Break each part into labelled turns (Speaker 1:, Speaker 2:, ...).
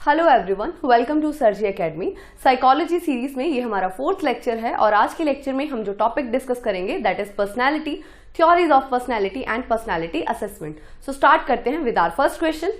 Speaker 1: Hello everyone, welcome to Sarji academy. Psychology series में ये हमारा 4th लेक्चर है और आज के लेक्चर में हम जो टॉपिक डिस्कस करेंगे that is personality, theories of personality and personality assessment. So start करते हैं विद आवर फर्स्ट क्वेश्चन।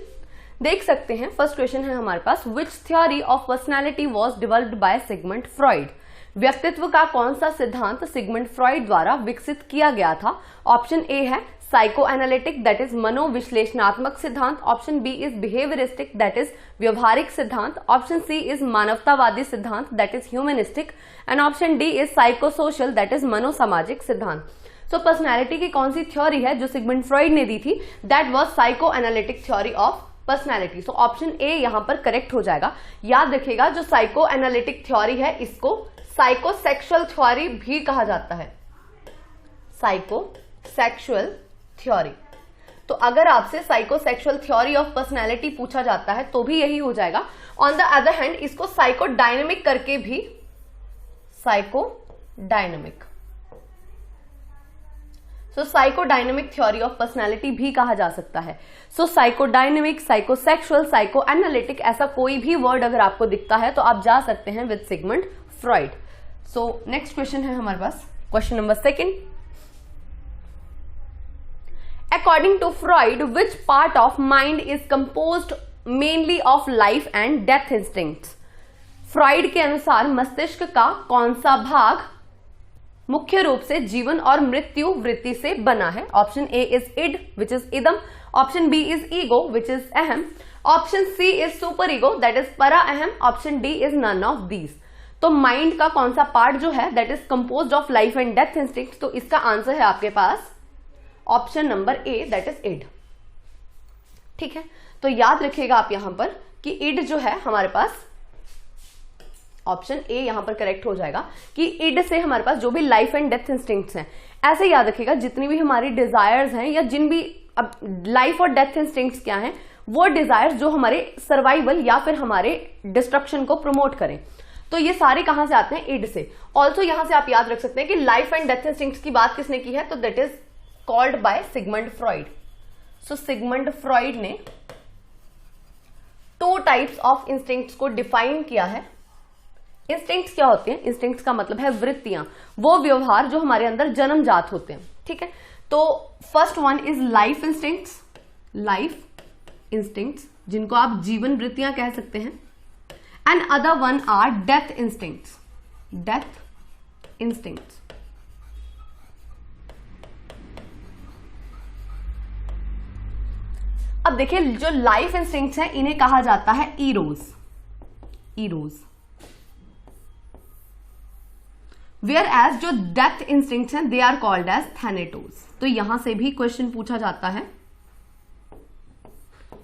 Speaker 1: देख सकते हैं फर्स्ट क्वेश्चन है हमारे पास, which theory of personality was developed by Sigmund Freud. व्यक्तित्व का कौन सा सिद्धांत सिगमंड फ्रॉइड द्वारा विकसित किया गया था। ऑप्शन ए है साइको एनालिटिक दैट इज मनोविश्लेषणात्मक सिद्धांत। Option B is behaviouristic that is व्यवहारिक सिद्धांत। ऑप्शन सी इज मानवतावादी सिद्धांत that is humanistic and option D is psychosocial that is मनोसामाजिक सिद्धांत। सो पर्सनैलिटी की कौन सी थ्योरी है जो सिगमंड फ्रॉइड ने दी थी, that was psycho analytic theory of personality. So option A यहां पर करेक्ट हो जाएगा। याद रखिएगा जो साइको एनालिटिक थ्योरी है इसको साइकोसेक्सुअल थ्योरी भी कहा जाता है, साइकोसेक्सुअल थ्योरी। तो अगर आपसे साइकोसेक्सुअल थ्योरी ऑफ पर्सनैलिटी पूछा जाता है तो भी यही हो जाएगा। ऑन द अदर हैंड इसको साइको डायनेमिक करके भी psychodynamic psychodynamic theory of personality भी कहा जा सकता है। सो साइकोडायनेमिक, साइकोसेक्सुअल, साइको एनालिटिक ऐसा कोई भी वर्ड अगर आपको दिखता है तो आप जा सकते हैं with Sigmund Freud. So next question है हमारे पास, question number 2। According to Freud, which part of mind is composed mainly of life and death instincts? Freud के अनुसार मस्तिष्क का कौन सा भाग मुख्य रूप से जीवन और मृत्यु वृत्ति से बना है। Option A is id which is इदम। Option B is ego which is अहम। Option C is super ego that is परा अहम। Option D is none of these. तो माइंड का कौन सा पार्ट जो है that is composed of life and death instinct, तो इसका आंसर है आपके पास option number A that is id. ठीक है, तो याद रखिएगा आप यहां पर कि इड जो है हमारे पास ऑप्शन ए यहां पर करेक्ट हो जाएगा कि इड से हमारे पास जो भी लाइफ एंड डेथ इंस्टिंक्ट्स हैं, ऐसे याद रखिएगा जितनी भी हमारी डिजायर्स हैं या जिन भी, अब लाइफ और डेथ इंस्टिंक्ट्स क्या हैं, वो डिजायर्स जो हमारे सर्वाइवल या फिर हमारे डिस्ट्रक्शन को प्रमोट करें, तो ये सारे कहां से आते हैं, इड से। ऑल्सो यहां से आप याद रख सकते हैं कि लाइफ एंड डेथ इंस्टिंक्ट्स की बात किसने की है, तो that is called by Sigmund Freud. So Sigmund Freud ने 2 टाइप्स ऑफ इंस्टिंक्ट्स को डिफाइन किया है। इंस्टिंक्ट्स क्या होते हैं, इंस्टिंक्ट्स का मतलब है वृत्तियां, वो व्यवहार जो हमारे अंदर जन्मजात होते हैं। ठीक है, तो first one is life instincts, life instincts जिनको आप जीवन वृत्तियां कह सकते हैं। And other one are death instincts, death instincts. अब देखिए जो लाइफ इंस्टिंक्ट्स हैं इन्हें कहा जाता है ईरोज, ईरोज। वेयर एज जो डेथ इंस्टिंक्ट्स हैं दे आर कॉल्ड एज थैनेटोज। तो यहां से भी क्वेश्चन पूछा जाता है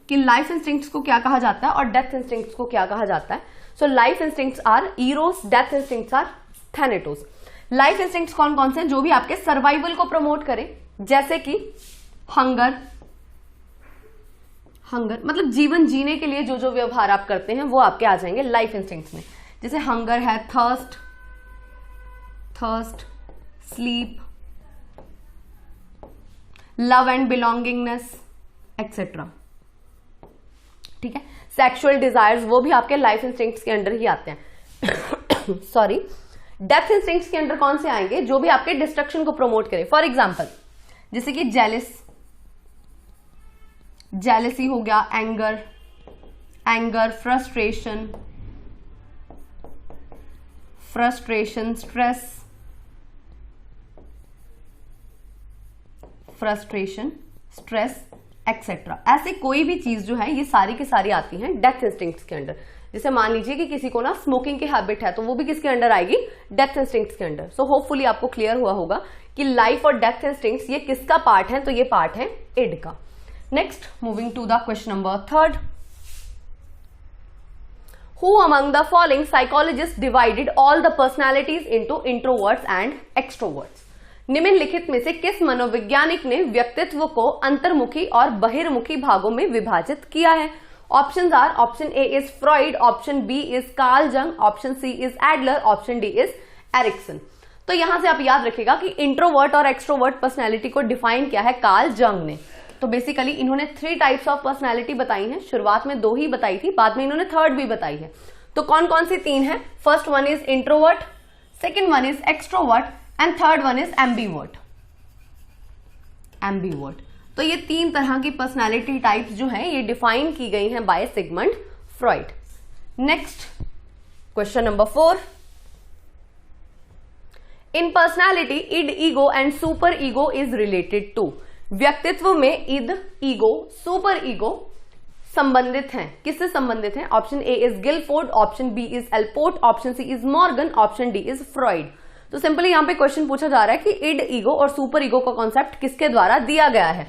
Speaker 1: कि लाइफ इंस्टिंक्ट्स को क्या कहा जाता है और डेथ इंस्टिंक्ट्स को क्या कहा जाता है। So life instincts are Eros, death instincts are Thanatos. Life instincts कौन कौन से हैं, जो भी आपके सर्वाइवल को प्रमोट करें, जैसे कि हंगर, हंगर मतलब जीवन जीने के लिए जो जो व्यवहार आप करते हैं वो आपके आ जाएंगे लाइफ इंस्टिंक्ट्स में। जैसे हंगर है, thirst, thirst, sleep, love and belongingness etcetera. ठीक है, सेक्सुअल डिजायर्स वो भी आपके लाइफ इंस्टिंक्ट्स के अंडर ही आते हैं। सॉरी, डेथ इंस्टिंक्ट्स के अंडर कौन से आएंगे, जो भी आपके डिस्ट्रक्शन को प्रमोट करें। फॉर एग्जाम्पल जैसे कि जेलिस, जेलेसी हो गया, anger, anger, frustration, frustration, stress, frustration, stress etcetera. ऐसे कोई भी चीज जो है ये सारी की सारी आती हैं डेथ इंस्टिंक्ट्स के अंडर। जैसे मान लीजिए कि किसी को ना स्मोकिंग की हैबिट है तो वो भी किसके अंडर आएगी, डेथ इंस्टिंक्ट्स के अंडर। सो होपफुली आपको क्लियर हुआ होगा कि लाइफ और डेथ इंस्टिंक्ट्स ये किसका पार्ट है, तो ये पार्ट है इड का। Next, moving to the question number 3. Who among the following psychologists divided all the personalities into introverts and extroverts? निम्नलिखित में से किस मनोवैज्ञानिक ने व्यक्तित्व को अंतर्मुखी और बहिर्मुखी भागों में विभाजित किया है। Options are, option A is Freud, option B is Carl Jung, option C is Adler, option D is Erikson. तो यहां से आप याद रखिएगा कि इंट्रोवर्ट और एक्सट्रोवर्ट पर्सनैलिटी को डिफाइन किया है कार्ल जंग ने। तो बेसिकली इन्होंने 3 टाइप्स ऑफ पर्सनैलिटी बताई हैं। शुरुआत में 2 ही बताई थी, बाद में इन्होंने थर्ड भी बताई है। तो कौन कौन सी 3 है? First one is introvert, second one is extrovert and third one is ambivert. Ambivert. तो ये 3 तरह की पर्सनैलिटी टाइप्स जो हैं ये डिफाइन की गई हैं by Sigmund Freud. Next question number 4। In personality id, ego and super ego is related to. व्यक्तित्व में इद, ईगो, सुपर ईगो संबंधित हैं। किससे संबंधित हैं? Option A is Guilford, option B is Allport, option C is Morgan, option D is Freud. तो simply यहां पे क्वेश्चन पूछा जा रहा है कि इड, ईगो और सुपर ईगो का कॉन्सेप्ट किसके द्वारा दिया गया है?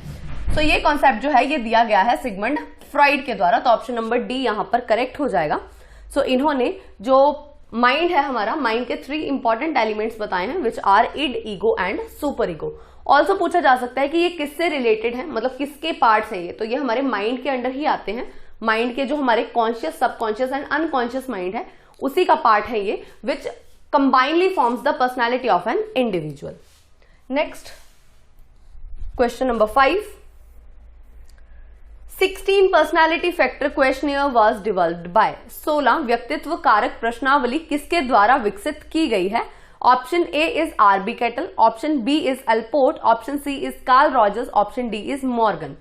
Speaker 1: तो ये कॉन्सेप्ट जो है ये दिया गया है सिगमंड फ्रॉइड के द्वारा। तो ऑप्शन नंबर डी यहां पर करेक्ट हो जाएगा। सो इन्होंने जो माइंड है हमारा, माइंड के 3 इंपॉर्टेंट एलिमेंट्स बताए हैं which are id, ego and super ego. Also पूछा जा सकता है कि ये किससे रिलेटेड है, मतलब किसके पार्ट्स हैं ये? तो ये हमारे माइंड के अंडर ही आते हैं। माइंड के जो हमारे conscious, subconscious and unconscious mind है उसी का पार्ट है ये, which combinedly forms the personality of an individual. Next question number 5। 16 personality factor questionnaire was developed by. 16 व्यक्तित्व कारक प्रश्नावली किसके द्वारा विकसित की गई है? Option A is R B Cattell, option B is Allport, option C is Carl Rogers, option D is Morgan.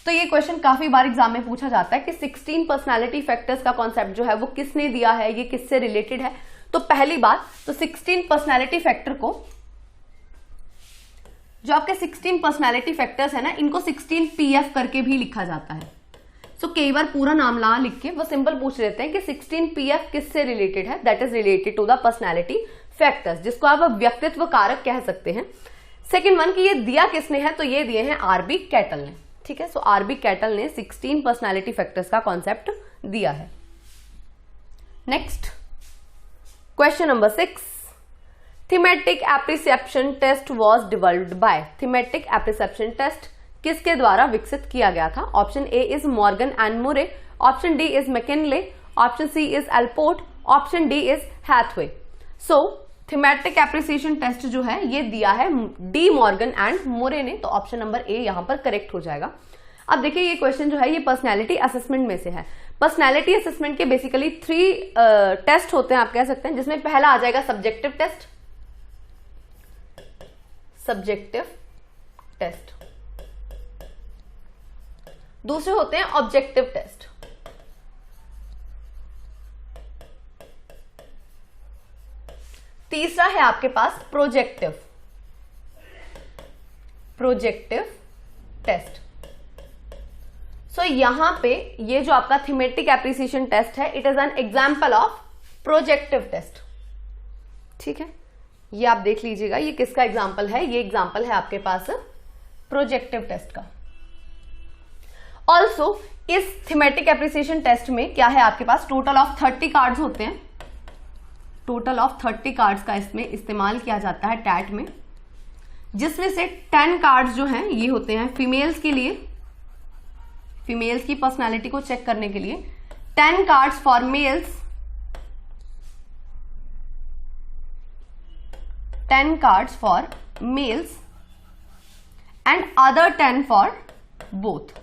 Speaker 1: तो ये क्वेश्चन काफी बार एग्जाम में पूछा जाता है कि 16 पर्सनैलिटी फैक्टर्स का कॉन्सेप्ट जो है वो किसने दिया है, ये किससे रिलेटेड है। तो पहली बात तो 16 पर्सनैलिटी फैक्टर को, जो आपके 16 पर्सनैलिटी फैक्टर्स है ना, इनको 16 PF करके भी लिखा जाता है। सो कई बार पूरा नाम ना लिख के वो सिंपल पूछ लेते हैं कि 16 PF किससे रिलेटेड है? That is related to the personality factors, जिसको आप व्यक्तित्व कारक कह सकते हैं। सेकेंड वन कि ये दिया किसने है? तो ये दिए हैं आरबी कैटल ने। ठीक है, सो आरबी कैटल ने 16 पर्सनैलिटी फैक्टर्स का कॉन्सेप्ट दिया है। Next question number 6। Thematic apperception test was developed by. Thematic apperception test किसके द्वारा विकसित किया गया था? Option A is Morgan and Murray, option D is McKinley, option C is Allport, option D is Hathaway. So thematic appreciation test जो है ये दिया है डी मॉर्गन एंड मुरे ने। तो ऑप्शन नंबर ए यहां पर करेक्ट हो जाएगा। अब देखिए ये क्वेश्चन जो है ये पर्सनैलिटी असेसमेंट में से है। पर्सनैलिटी असेसमेंट के बेसिकली 3 टेस्ट होते हैं, आप कह सकते हैं, जिसमें पहला आ जाएगा सब्जेक्टिव टेस्ट, सब्जेक्टिव टेस्ट। दूसरे होते हैं ऑब्जेक्टिव टेस्ट। तीसरा है आपके पास प्रोजेक्टिव टेस्ट। सो यहां पे ये जो आपका थीमेटिक एप्रिसिएशन टेस्ट है, it is an example of projective test. ठीक है, ये आप देख लीजिएगा ये किसका एग्जाम्पल है? ये एग्जाम्पल है आपके पास प्रोजेक्टिव टेस्ट का। ऑल्सो इस थीमेटिक एप्रिसिएशन टेस्ट में क्या है आपके पास? टोटल ऑफ 30 कार्ड्स होते हैं। टोटल ऑफ 30 कार्ड्स का इसमें इस्तेमाल किया जाता है टैट में, जिसमें से 10 कार्ड्स जो हैं ये होते हैं फीमेल्स के लिए, फीमेल्स की पर्सनालिटी को चेक करने के लिए। 10 cards for mails, 10 cards for mails and other 10 for both.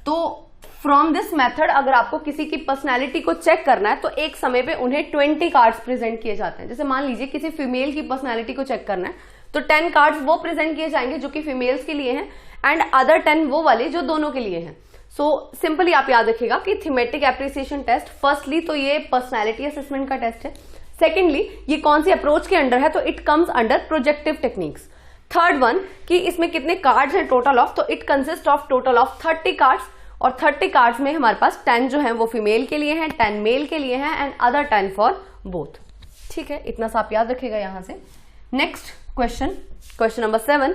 Speaker 1: तो फ्रॉम दिस मेथड अगर आपको किसी की पर्सनैलिटी को चेक करना है तो एक समय पे उन्हें 20 कार्ड्स प्रेजेंट किए जाते हैं। जैसे मान लीजिए किसी फीमेल की पर्सनैलिटी को चेक करना है तो 10 कार्ड्स वो प्रेजेंट किए जाएंगे जो कि फीमेल्स के लिए हैं एंड अदर 10 वो वाले जो दोनों के लिए हैं। सो सिंपली आप याद रखिएगा कि थीमेटिक एप्रिसिएशन टेस्ट, फर्स्टली तो ये पर्सनैलिटी असेसमेंट का टेस्ट है। सेकेंडली ये कौन सी अप्रोच के अंडर है? तो it comes under projective techniques. Third one कि इसमें कितने कार्ड्स हैं टोटल ऑफ, तो it consist of total of 30 cards और 30 कार्ड्स में हमारे पास 10 जो हैं वो फीमेल के लिए हैं, 10 मेल के लिए हैं एंड अदर 10 फॉर बोथ। ठीक है, इतना सा आप याद रखिएगा यहां से। Next question number 7।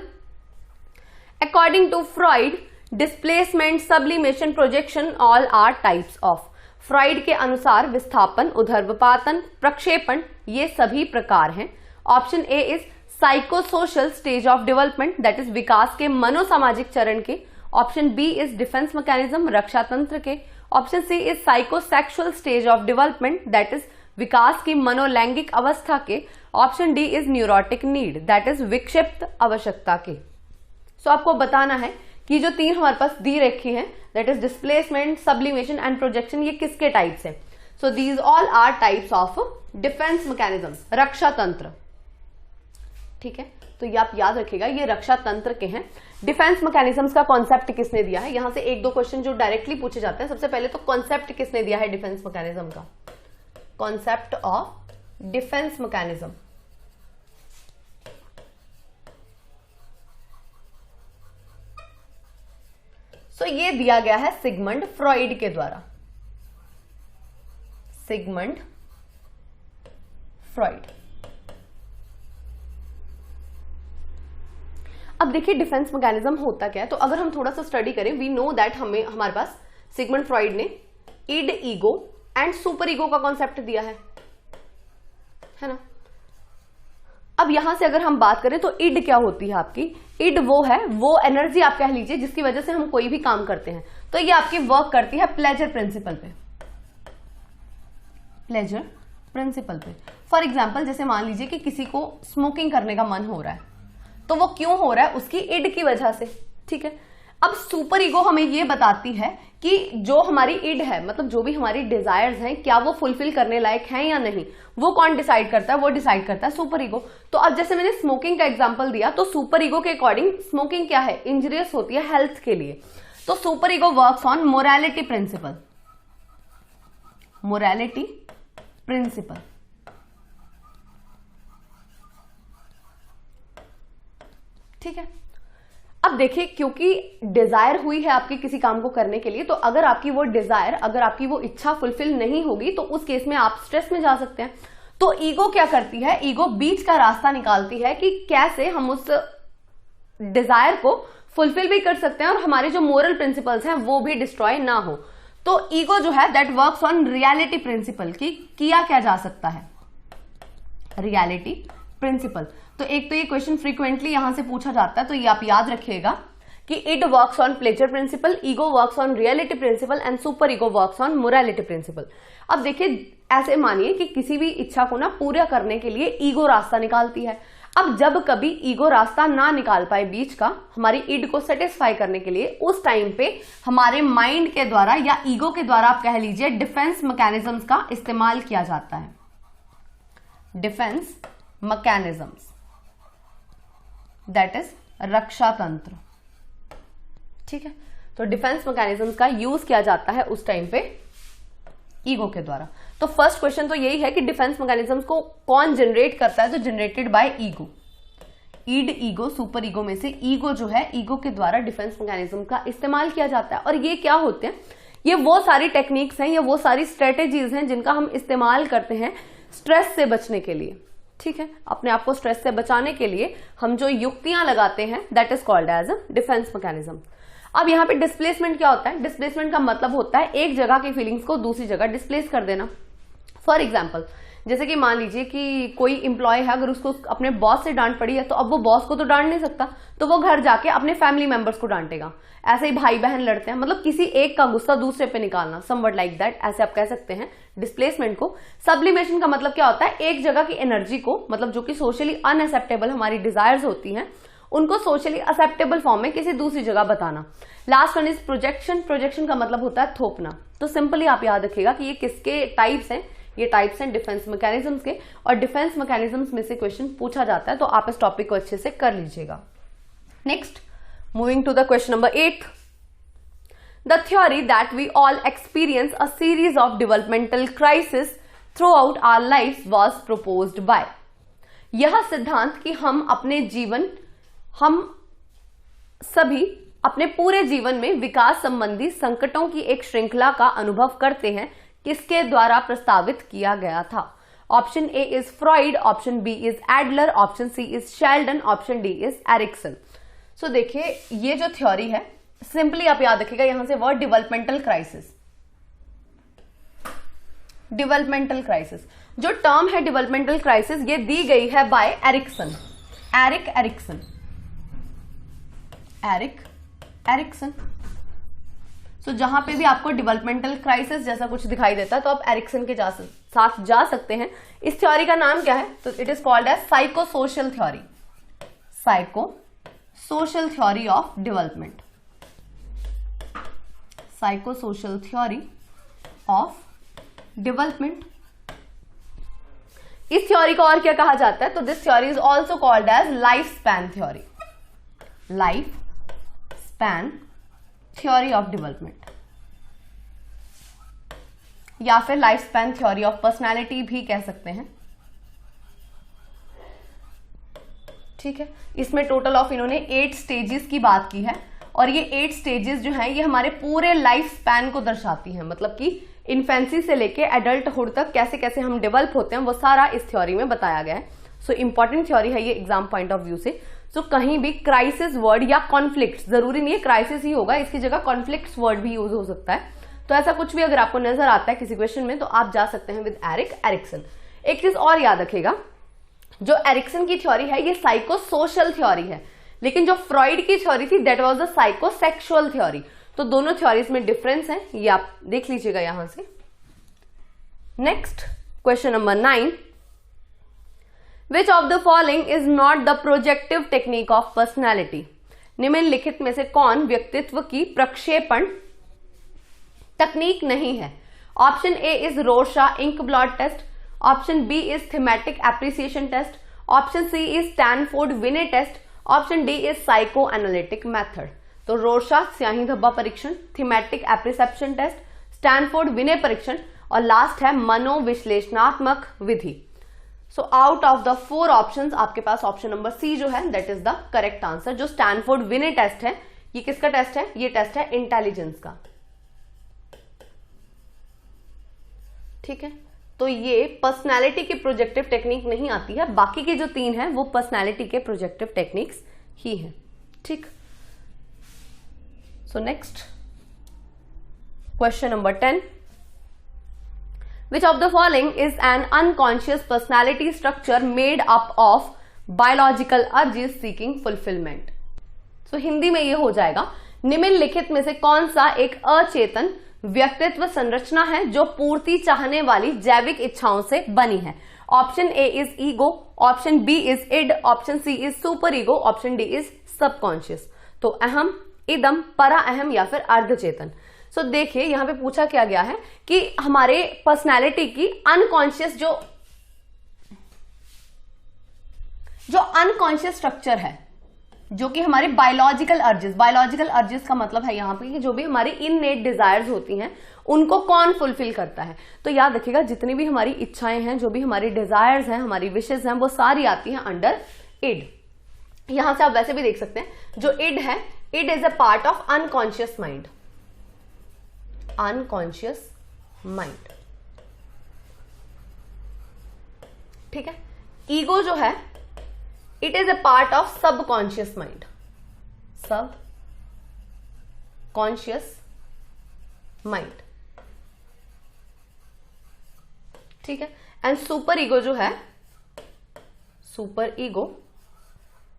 Speaker 1: According to Freud, displacement, sublimation, projection all are types of. Freud के अनुसार विस्थापन, उर्ध्वपातन, प्रक्षेपण ये सभी प्रकार हैं। Option A is psychosocial stage of development, that is विकास के मनोसामाजिक चरण के। Option B is defence mechanism, रक्षा तंत्र के। Option C is psychosexual stage of development, that is विकास की मनोलैंगिक अवस्था के। Option D is neurotic need, that is विक्षिप्त आवश्यकता के। सो आपको बताना है कि जो 3 हमारे पास दी रखी है, that is displacement, sublimation and projection, ये किसके टाइप्स है? So these all are types of defence mechanism, रक्षा तंत्र। ठीक है, तो ये आप याद रखिएगा, ये रक्षा तंत्र के हैं। डिफेंस मैकेनिज्म्स का कॉन्सेप्ट किसने दिया है? यहां से 1-2 क्वेश्चन जो डायरेक्टली पूछे जाते हैं। सबसे पहले तो कॉन्सेप्ट किसने दिया है डिफेंस मैकेनिज्म का? कॉन्सेप्ट ऑफ डिफेंस मैकेनिज्म, सो ये दिया गया है सिगमंड फ्रॉइड के द्वारा। Sigmund Freud. अब देखिए डिफेंस मैकेनिज्म होता क्या है, तो अगर हम थोड़ा सा स्टडी करें, वी नो दैट हमारे पास सिगमंड फ्रॉइड ने id, ego and super ego का कॉन्सेप्ट दिया है ना। अब यहां से अगर हम बात करें तो इड क्या होती है आपकी? इड वो है, वो एनर्जी आप कह लीजिए जिसकी वजह से हम कोई भी काम करते हैं। तो ये आपकी वर्क करती है प्लेजर प्रिंसिपल पे। प्लेजर प्रिंसिपल पे फॉर एग्जाम्पल जैसे मान लीजिए कि किसी को स्मोकिंग करने का मन हो रहा है, तो वो क्यों हो रहा है? उसकी इड की वजह से। ठीक है, अब सुपर ईगो हमें ये बताती है कि जो हमारी इड है, मतलब जो भी हमारी डिजायर्स हैं, क्या वो फुलफिल करने लायक हैं या नहीं, वो कौन डिसाइड करता है? वो डिसाइड करता है सुपर ईगो। तो अब जैसे मैंने स्मोकिंग का एग्जांपल दिया, तो सुपर ईगो के अकॉर्डिंग स्मोकिंग क्या है? इंजरियस होती है हेल्थ के लिए। तो super ego works on morality principle. Morality principle. ठीक है, अब देखिए क्योंकि डिजायर हुई है आपकी किसी काम को करने के लिए, तो अगर आपकी वो डिजायर, अगर आपकी वो इच्छा फुलफिल नहीं होगी, तो उस केस में आप स्ट्रेस में जा सकते हैं। तो ईगो क्या करती है? ईगो बीच का रास्ता निकालती है कि कैसे हम उस डिजायर को फुलफिल भी कर सकते हैं और हमारे जो मोरल प्रिंसिपल्स हैं वो भी डिस्ट्रॉय ना हो। तो ईगो जो है that works on reality principle, की किया क्या जा सकता है? Reality principle. तो एक तो ये क्वेश्चन फ्रीक्वेंटली यहां से पूछा जाता है, तो ये आप याद रखिएगा कि id works on pleasure principle, ego works on reality principle and super ego works on morality principle. अब देखिए ऐसे मानिए कि किसी भी इच्छा को ना पूरा करने के लिए ईगो रास्ता निकालती है। अब जब कभी ईगो रास्ता ना निकाल पाए बीच का हमारी इड को सेटिस्फाई करने के लिए, उस टाइम पे हमारे माइंड के द्वारा या ईगो के द्वारा आप कह लीजिए डिफेंस मैकेनिज्म्स का इस्तेमाल किया जाता है। डिफेंस मैकेनिज्म्स, दैट इज रक्षा तंत्र। ठीक है, तो डिफेंस मैकेनिज्म्स का यूज किया जाता है उस टाइम पे ईगो के द्वारा। तो फर्स्ट क्वेश्चन तो यही है कि डिफेंस मैकेनिज्म्स को कौन जनरेट करता है? तो generated by ego. Id, ego, super ego में से ईगो जो है, ईगो के द्वारा डिफेंस मैकेनिज्म का इस्तेमाल किया जाता है। और ये क्या होते हैं? ये वो सारी टेक्निक्स हैं, ये वो सारी स्ट्रेटेजीज हैं जिनका हम इस्तेमाल करते हैं स्ट्रेस से बचने के लिए। ठीक है, अपने आप को स्ट्रेस से बचाने के लिए हम जो युक्तियां लगाते हैं that is called as a defence mechanism. अब यहाँ पे डिस्प्लेसमेंट क्या होता है? डिस्प्लेसमेंट का मतलब होता है एक जगह की फीलिंग्स को दूसरी जगह डिस्प्लेस कर देना। फॉर एग्जाम्पल जैसे कि मान लीजिए कि कोई इंप्लॉय है, अगर उसको अपने बॉस से डांट पड़ी है, तो अब वो बॉस को तो डांट नहीं सकता, तो वो घर जाके अपने फैमिली मेंबर्स को डांटेगा। ऐसे ही भाई बहन लड़ते हैं, मतलब किसी एक का गुस्सा दूसरे पे निकालना, समवट लाइक दैट, ऐसे आप कह सकते हैं डिस्प्लेसमेंट को। सब्लिमेशन का मतलब क्या होता है? एक जगह की एनर्जी को, मतलब जो कि सोशली अनएक्सेप्टेबल हमारी डिजायर्स होती हैं, उनको सोशली एक्सेप्टेबल फॉर्म में किसी दूसरी जगह बताना। Last one is projection. Projection का मतलब होता है थोपना। तो सिंपली आप याद रखिएगा कि ये किसके टाइप्स हैं? ये टाइप्स हैं डिफेंस मैकेनिज्म्स के, और डिफेंस मैकेनिज्म्स में से क्वेश्चन पूछा जाता है, तो आप इस टॉपिक को अच्छे से कर लीजिएगा। Next, moving to the question number 8, the theory that we all experience a series of developmental crisis throughout our life was proposed by. यह सिद्धांत कि हम सभी अपने पूरे जीवन में विकास संबंधी संकटों की एक श्रृंखला का अनुभव करते हैं, किसके द्वारा प्रस्तावित किया गया था? Option A is Freud, option B is Adler, option C is Sheldon, option D is Erikson. So देखिए ये जो थ्योरी है, सिंपली आप याद रखिएगा यहां से word developmental crisis. Developmental crisis जो टर्म है डेवलपमेंटल क्राइसिस, ये दी गई है बाय एरिक्सन, एरिक्सन। सो जहां पे भी आपको डेवलपमेंटल क्राइसिस जैसा कुछ दिखाई देता है तो आप एरिक्सन के साथ जा सकते हैं। इस थ्योरी का नाम क्या है? तो it is called as psycho social theory. Psycho social theory of development, psychosocial theory of development. इस थ्योरी को और क्या कहा जाता है? तो this theory is also called as life span theory, life span theory of development, या फिर life span theory of personality भी कह सकते हैं। ठीक है, इसमें टोटल ऑफ इन्होंने 8 स्टेजेस की बात की है, और ये 8 स्टेजेस जो हैं ये हमारे पूरे लाइफ स्पैन को दर्शाती हैं, मतलब कि इन्फेंसी से लेके एडल्टहुड तक कैसे कैसे हम डेवलप होते हैं वो सारा इस थ्योरी में बताया गया है। सो इंपॉर्टेंट थ्योरी है ये एग्जाम पॉइंट ऑफ व्यू से। सो कहीं भी क्राइसिस वर्ड या कॉन्फ्लिक्ट, जरूरी नहीं है क्राइसिस ही होगा, इसकी जगह कॉन्फ्लिक्ट वर्ड भी यूज हो सकता है। तो ऐसा कुछ भी अगर आपको नजर आता है किसी क्वेश्चन में तो आप जा सकते हैं विद एरिक एरिक्सन। एक चीज और याद रखिएगा, जो एरिक्सन की थ्योरी है ये साइको सोशल थ्योरी है, लेकिन जो फ्रॉइड की थ्योरी थी that was the psycho sexual theory. तो दोनों थ्योरीज में डिफरेंस है, ये आप देख लीजिएगा यहां से। Next question number 9, which of the following is not the projective technique of personality? निम्नलिखित में से कौन व्यक्तित्व की प्रक्षेपण तकनीक नहीं है? Option A is Rorschach ink blot test, option B is thematic appreciation test, option C is Stanford विने test, option D is psychoanalytic method. तो रोरशाह स्याही धब्बा परीक्षण, थीमेटिक एप्रिसेप्शन टेस्ट, स्टैनफोर्ड विने परीक्षण, और लास्ट है मनोविश्लेषणात्मक विधि। So out of the 4 options आपके पास ऑप्शन नंबर सी जो है that is the correct answer. जो स्टैनफोर्ड विने टेस्ट है ये किसका टेस्ट है? ये टेस्ट है इंटेलिजेंस का। ठीक है, तो ये पर्सनालिटी की प्रोजेक्टिव टेक्निक नहीं आती है, बाकी के जो 3 हैं वो पर्सनालिटी के प्रोजेक्टिव टेक्निक्स ही हैं। ठीक, so next question number 10, which of the following is an unconscious personality structure made up of biological urges seeking fulfillment? So Hindi में ये हो जाएगा, निम्नलिखित में से कौन सा एक अचेतन व्यक्तित्व संरचना है जो पूर्ति चाहने वाली जैविक इच्छाओं से बनी है? Option A is ego, option B is id, option C is super ego, option D is subconscious. तो अहम, इदम, परा अहम या फिर अर्धचेतन। सो देखिए यहां पे पूछा क्या गया है कि हमारे पर्सनैलिटी की अनकॉन्शियस जो अनकॉन्शियस स्ट्रक्चर है, जो कि हमारे बायोलॉजिकल अर्जेस का मतलब है यहां पे कि जो भी हमारी इननेट डिजायर्स होती हैं उनको कौन फुलफिल करता है। तो याद रखिएगा जितनी भी हमारी इच्छाएं हैं, जो भी हमारी डिजायर्स हैं, हमारी विशेष हैं, वो सारी आती हैं अंडर इड। यहां से आप वैसे भी देख सकते हैं जो इड है, id is a part of unconscious mind, unconscious mind. ठीक है, ईगो जो है it is a part of subconscious mind, sub conscious mind. ठीक है, एंड सुपर ईगो जो है, सुपर ईगो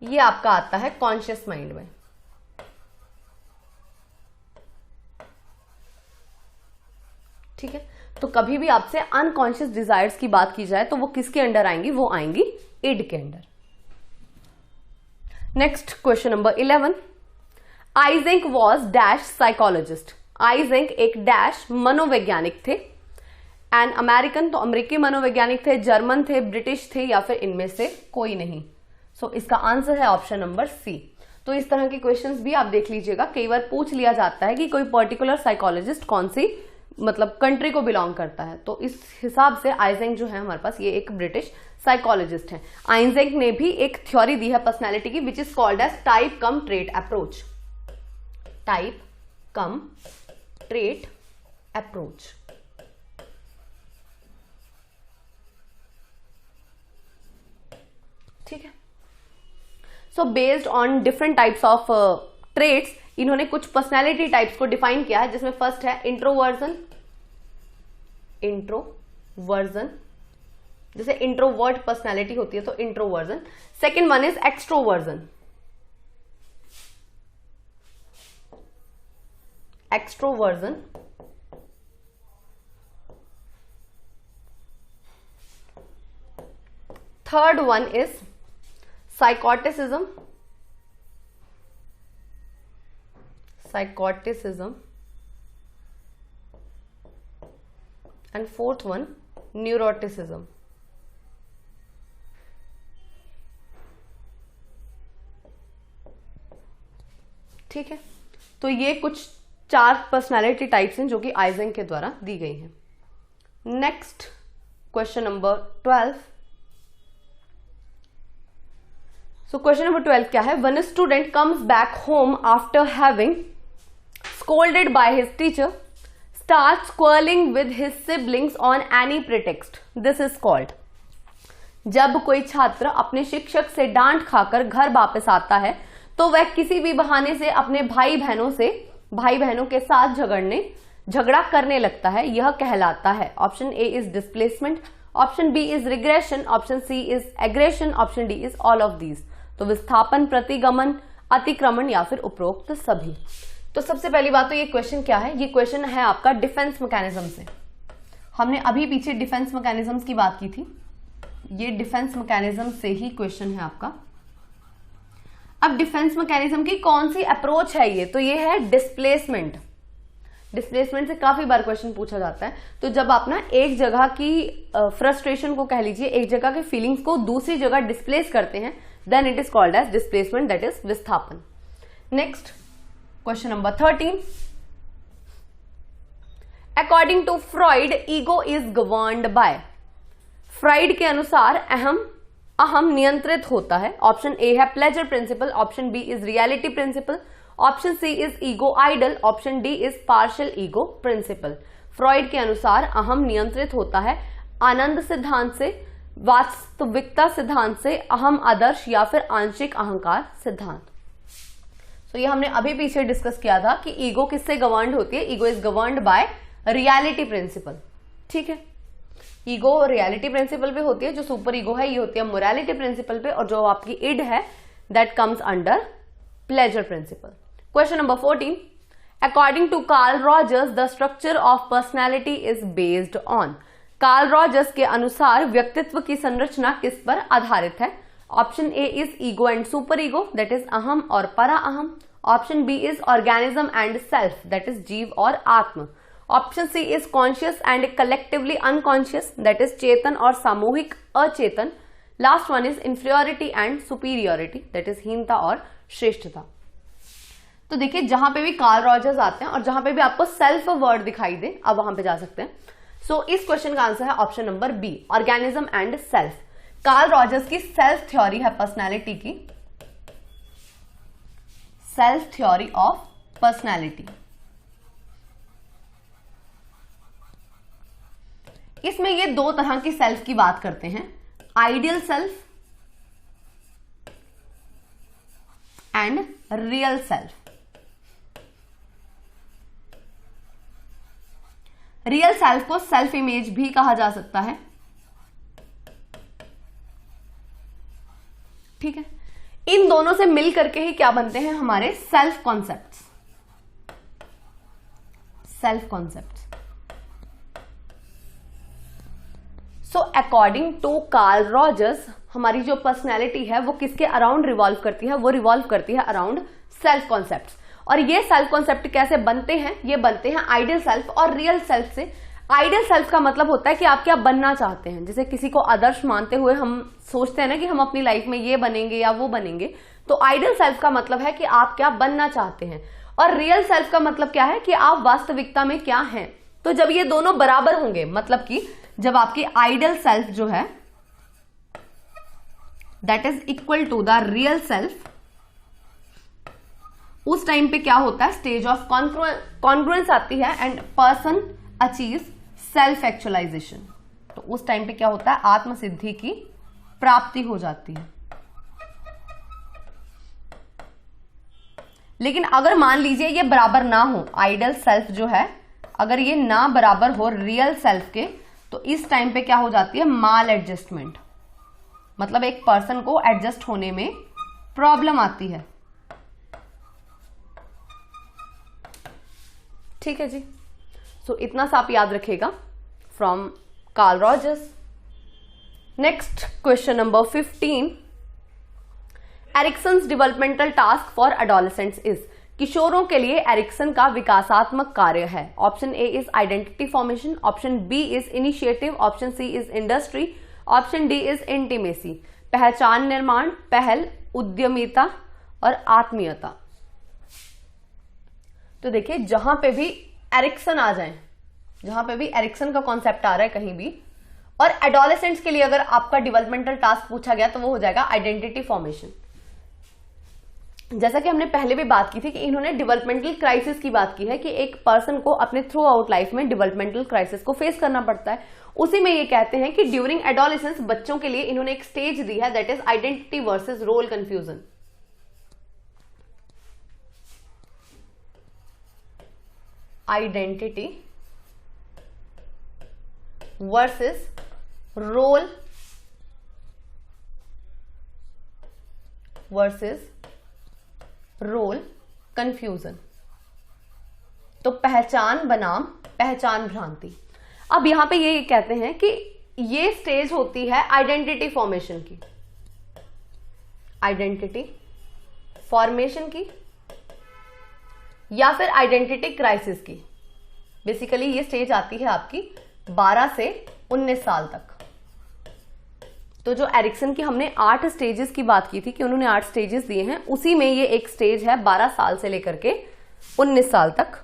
Speaker 1: ये आपका आता है कॉन्शियस माइंड में। ठीक है, तो कभी भी आपसे अनकॉन्शियस डिजायर्स की बात की जाए तो वो किसके अंडर आएंगी? वो आएंगी इड के under. Next question number 11, Eysenck was dash psychologist. Eysenck एक डैश मनोवैज्ञानिक थे, एंड अमेरिकन तो अमेरिकी मनोवैज्ञानिक थे, जर्मन थे, ब्रिटिश थे, या फिर इनमें से कोई नहीं। सो इसका आंसर है ऑप्शन नंबर सी। तो इस तरह के क्वेश्चंस भी आप देख लीजिएगा, कई बार पूछ लिया जाता है कि कोई पर्टिकुलर साइकोलॉजिस्ट कौन सी मतलब कंट्री को बिलोंग करता है। तो इस हिसाब से आइजेंक जो है हमारे पास ये एक ब्रिटिश साइकोलॉजिस्ट है। आइजेंक ने भी एक थ्योरी दी है पर्सनालिटी की which is called as type cum trait approach, type cum trait approach. ठीक है, so based on different types of traits इन्होंने कुछ पर्सनैलिटी टाइप्स को डिफाइन किया है, जिसमें फर्स्ट है इंट्रोवर्जन, इंट्रोवर्जन जैसे इंट्रोवर्ट पर्सनैलिटी होती है तो introversion. Second one is extroversion, extroversion. Third one is साइकोटिसिज्म, psychoticism, and fourth one neuroticism. ठीक है, तो ये कुछ 4 पर्सनालिटी टाइप्स हैं जो कि आइजेंक के द्वारा दी गई हैं. Next question number 12. So question number 12 क्या है? One student comes back home after having scolded by his teacher, starts quarrelling with his siblings on any pretext. This is called. जब कोई छात्र अपने शिक्षक से डांट खाकर घर वापस आता है तो वह किसी भी बहाने से अपने भाई बहनों के साथ झगड़ा करने लगता है, यह कहलाता है. Option A is displacement, option B is regression, option C is aggression, option D is all of these. तो विस्थापन, प्रतिगमन, अतिक्रमण या फिर उपरोक्त सभी. तो सबसे पहली बात तो ये क्वेश्चन क्या है? ये क्वेश्चन है आपका डिफेंस मैकेनिज्म से. हमने अभी पीछे डिफेंस मैकेनिज्म की बात की थी. ये डिफेंस मैकेनिज्म से ही क्वेश्चन है आपका. अब डिफेंस मैकेनिज्म की कौन सी अप्रोच है ये? तो ये है डिस्प्लेसमेंट. डिस्प्लेसमेंट से काफी बार क्वेश्चन पूछा जाता है. तो जब आप ना एक जगह की फ्रस्ट्रेशन को कह लीजिए, एक जगह की फीलिंग्स को दूसरी जगह डिस्प्लेस करते हैं, then it is called as displacement, that is विस्थापन. Next question number 13. According to Freud, ego is governed by. Freud के अनुसार अहम नियंत्रित होता है. ऑप्शन ए है pleasure principle, option B is reality principle, option C is ego ideal, option D is partial ego principle. Freud के अनुसार अहम नियंत्रित होता है आनंद सिद्धांत से, वास्तविकता सिद्धांत से, अहम आदर्श या फिर आंशिक अहंकार सिद्धांत. तो ये हमने अभी पीछे डिस्कस किया था कि ईगो किससे गवर्न्ड होती है. Ego is governed by reality principle. ठीक है, ईगो रियलिटी प्रिंसिपल पे होती है. जो सुपर ईगो है ये होती है मोरालिटी प्रिंसिपल पे, और जो आपकी इड है that comes under pleasure principle. Question number 14. According to Carl Rogers, the structure of personality is based on. Carl Rogers के अनुसार व्यक्तित्व की संरचना किस पर आधारित है? Option A is ego and super ego, that is अहम और परा अहम. Option B is organism and self, that is जीव और आत्म. Option C is conscious and collectively unconscious, that is चेतन और सामूहिक अचेतन. Last one is inferiority and superiority, that is हीनता और श्रेष्ठता. तो देखिए, जहां पे भी कार्ल रॉजर्स आते हैं और जहां पे भी आपको सेल्फ वर्ड दिखाई दे, अब वहां पे जा सकते हैं. सो इस क्वेश्चन का आंसर है option number B, organism and self. Carl Rogers की सेल्फ थ्योरी है पर्सनैलिटी की, सेल्फ थ्योरी ऑफ पर्सनैलिटी. इसमें ये 2 तरह की सेल्फ की बात करते हैं, ideal self and real self. Real self को सेल्फ इमेज भी कहा जा सकता है. ठीक है, इन दोनों से मिल करके ही क्या बनते हैं हमारे self concepts. Self concepts. So according to Carl Rogers, हमारी जो पर्सनैलिटी है वो किसके अराउंड रिवॉल्व करती है? वो रिवॉल्व करती है अराउंड सेल्फ कॉन्सेप्ट्स. और ये सेल्फ कॉन्सेप्ट कैसे बनते हैं? ये बनते हैं आइडियल सेल्फ और रियल सेल्फ से. आइडियल सेल्फ का मतलब होता है कि आप क्या बनना चाहते हैं. जैसे किसी को आदर्श मानते हुए हम सोचते हैं ना कि हम अपनी लाइफ में ये बनेंगे या वो बनेंगे, तो आइडियल सेल्फ का मतलब है कि आप क्या बनना चाहते हैं. और रियल सेल्फ का मतलब क्या है कि आप वास्तविकता में क्या हैं. तो जब ये दोनों बराबर होंगे, मतलब कि जब आपकी आइडियल सेल्फ जो है that is equal to the real self, उस टाइम पे क्या होता है? स्टेज ऑफ कॉन्ग्रुएंस आती है and person achieves self actualisation. तो उस टाइम पे क्या होता है? आत्मसिद्धि की प्राप्ति हो जाती है. लेकिन अगर मान लीजिए ये बराबर ना हो, आइडियल सेल्फ जो है अगर ये ना बराबर हो रियल सेल्फ के, तो इस टाइम पे क्या हो जाती है? माल एडजस्टमेंट. मतलब एक पर्सन को एडजस्ट होने में प्रॉब्लम आती है. ठीक है जी. सो इतना सा आप याद रखिएगा from Carl Rogers. Next question number 15. Erikson's developmental task for adolescents is. किशोरों के लिए एरिक्सन का विकासात्मक कार्य है? Option A is identity formation, option B is initiative, option C is industry, option D is intimacy. पहचान निर्माण, पहल, उद्यमिता और आत्मीयता। तो देखिए जहां पे भी एरिक्सन आ जाए, जहां पे भी एरिक्सन का कॉन्सेप्ट आ रहा है कहीं भी, और एडोलेसेंट्स के लिए अगर आपका डेवलपमेंटल टास्क पूछा गया तो वो हो जाएगा आइडेंटिटी फॉर्मेशन। जैसा कि हमने पहले भी बात की थी कि इन्होंने डेवलपमेंटल क्राइसिस की बात की है कि एक पर्सन को अपने थ्रू आउट लाइफ में डेवलपमेंटल क्राइसिस को फेस करना पड़ता है। उसी में ये कहते हैं कि ड्यूरिंग एडोलेसेंस बच्चों के लिए इन्होंने एक स्टेज दी है, that is identity versus role confusion. Identity versus role versus role confusion. तो पहचान बनाम पहचान भ्रांति। अब यहां पे ये कहते हैं कि ये स्टेज होती है आइडेंटिटी फॉर्मेशन की, आइडेंटिटी फॉर्मेशन की या फिर आइडेंटिटी क्राइसिस की। बेसिकली ये स्टेज आती है आपकी 12 से 19 साल तक। तो जो एरिक्सन की हमने 8 स्टेजेस की बात की थी कि उन्होंने 8 स्टेजेस दिए हैं, उसी में ये एक स्टेज है 12 साल से लेकर के 19 साल तक।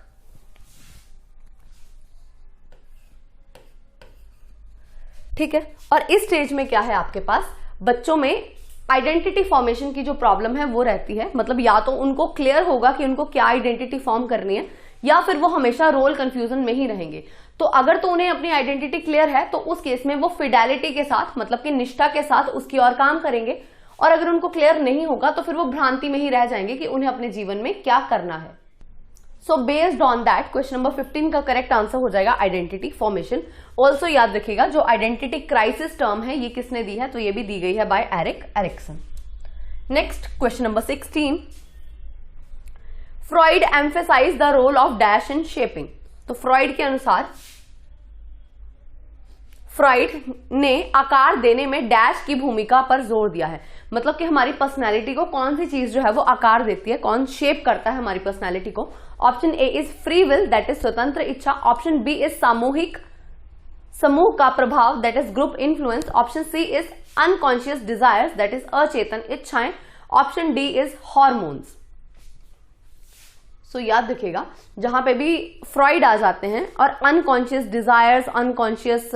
Speaker 1: ठीक है, और इस स्टेज में क्या है आपके पास, बच्चों में आइडेंटिटी फॉर्मेशन की जो प्रॉब्लम है वो रहती है। मतलब या तो उनको क्लियर होगा कि उनको क्या आइडेंटिटी फॉर्म करनी है, या फिर वो हमेशा रोल कंफ्यूजन में ही रहेंगे। तो अगर तो उन्हें अपनी आइडेंटिटी क्लियर है तो उस केस में वो फिडेलिटी के साथ, मतलब कि निष्ठा के साथ उसकी ओर काम करेंगे, और अगर उनको क्लियर नहीं होगा तो फिर वो भ्रांति में ही रह जाएंगे कि उन्हें अपने जीवन में क्या करना है। So based on that question number 15 का करेक्ट आंसर हो जाएगा आइडेंटिटी फॉर्मेशन। ऑल्सो याद रखिएगा जो आइडेंटिटी क्राइसिस टर्म है ये किसने दी है, तो ये भी दी गई है by Erik Erikson. Next question number 16, Freud emphasise the role of dash in shaping. तो फ्रॉइड के अनुसार फ्रॉइड ने आकार देने में डैश की भूमिका पर जोर दिया है। मतलब कि हमारी पर्सनैलिटी को कौन सी चीज जो है वो आकार देती है, कौन शेप करता है हमारी पर्सनैलिटी को। Option A is free will, that is स्वतंत्र इच्छा। ऑप्शन बी इज सामूहिक, समूह का प्रभाव, that is group influence. Option C is unconscious desires, that is अचेतन इच्छाएं। Option D is hormones. So याद रखिएगा जहां पे भी फ्रॉइड आ जाते हैं और अनकॉन्शियस डिजायर्स, अनकॉन्शियस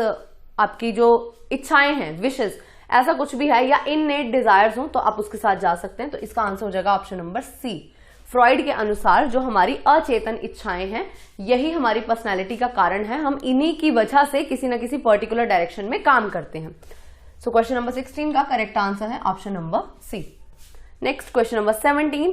Speaker 1: आपकी जो इच्छाएं हैं, विशेस, ऐसा कुछ भी है, या इननेट डिजायर्स हो तो आप उसके साथ जा सकते हैं। तो इसका आंसर हो जाएगा ऑप्शन नंबर सी। फ्रॉइड के अनुसार जो हमारी अचेतन इच्छाएं हैं यही हमारी पर्सनैलिटी का कारण है, हम इन्हीं की वजह से किसी न किसी पर्टिकुलर डायरेक्शन में काम करते हैं। सो क्वेश्चन नंबर 16 का करेक्ट आंसर है option number C. Next question number 17,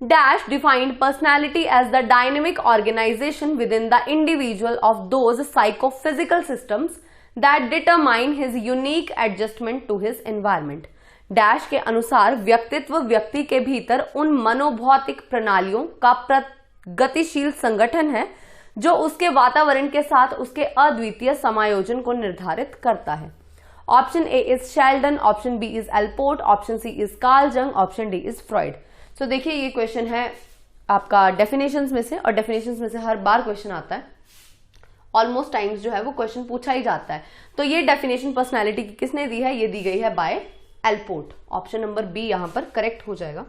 Speaker 1: dash defined personality as the dynamic organisation within the individual of those psychophysical systems that determine his unique adjustment to his environment। Dash के अनुसार व्यक्तित्व व्यक्ति के भीतर उन मनोभौतिक प्रणालियों का प्रगतिशील संगठन है जो उसके वातावरण के साथ उसके अद्वितीय समायोजन को निर्धारित करता है। Option A is Sheldon, option B is Allport, option C is Carl Jung, option D is Freud. So देखिए ये क्वेश्चन है आपका डेफिनेशंस में से, और डेफिनेशंस में से हर बार क्वेश्चन आता है, ऑलमोस्ट टाइम्स जो है वो क्वेश्चन पूछा ही जाता है। तो ये डेफिनेशन पर्सनालिटी की किसने दी है, ये दी गई है by Allport. Option number B यहां पर करेक्ट हो जाएगा।